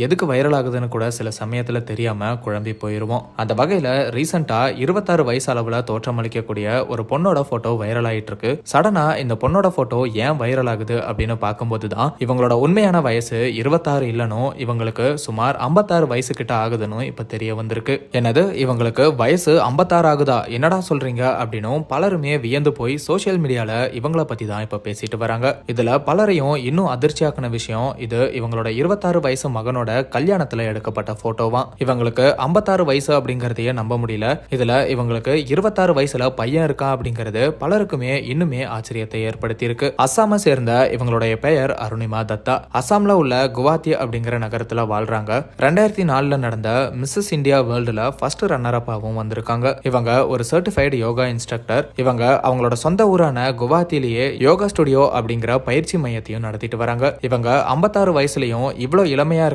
எதுக்கு வைரல் ஆகுதுன்னு கூட சில சமயத்துல தெரியாம குழம்பி போயிருவோம். அந்த வகையில ரீசெண்டா 26 வயசு அளவுல தோற்றமளிக்கக்கூடிய ஒரு பொண்ணோட போட்டோ வைரல் ஆயிட்டு இருக்கு. சடனா இந்த பொண்ணோட போட்டோ ஏன் வைரல் ஆகுது அப்படின்னு பார்க்கும்போது தான் இவங்களோட உண்மையான வயசு 26 இல்லனும் இவங்களுக்கு சுமார் 56 வயசு கிட்ட ஆகுதுன்னு இப்ப தெரிய வந்திருக்கு. என்னது, இவங்களுக்கு வயசு 56 ஆகுதா, என்னடா சொல்றீங்க அப்படின்னு பலருமே வியந்து போய் சோசியல் மீடியால இவங்கள பத்தி தான் இப்ப பேசிட்டு வராங்க. இதுல பலரையும் இன்னும் அதிர்ச்சியாக்குன விஷயம், இது இவங்களோட 26 வயசு மகனோட கல்யாணத்துல எடுக்கப்பட்ட போட்டோவா. இவங்களுக்கு 56 வயசு அப்படிங்கறதையே நம்ப முடியல. இதுல இவங்களுக்கு 26 வயசுல பையன் இருக்கா அப்படிங்கிறது பலருக்குமே இன்னுமே ஆச்சரியத்தை ஏற்படுத்தி இருக்கு. அஸ்ஸாமை சேர்ந்த இவங்களுடைய பெயர் அருணிமா தத்தா. அஸ்ஸாம்ல உள்ள குவாஹாத்தி அப்படிங்கிற நகரத்துல வாழ்றாங்க. 2004 நடந்த மிஸ்ஸஸ் இந்தியா வேர்ல்டுல ஃபர்ஸ்ட் ரன்னர் அப்பாவும் வந்திருக்காங்க. இவங்க ஒரு சர்டிஃபைடு யோகா இன்ஸ்ட்ரக்டர். இவங்க அவங்களோட சொந்த ஊரான குவாஹாத்திலேயே யோகா ஸ்டுடியோ அப்படிங்கிற பயிற்சி மையத்தையும் நடத்திட்டு வராங்க. இவங்க 56 வயசுலயும் இவ்வளவு இளமையா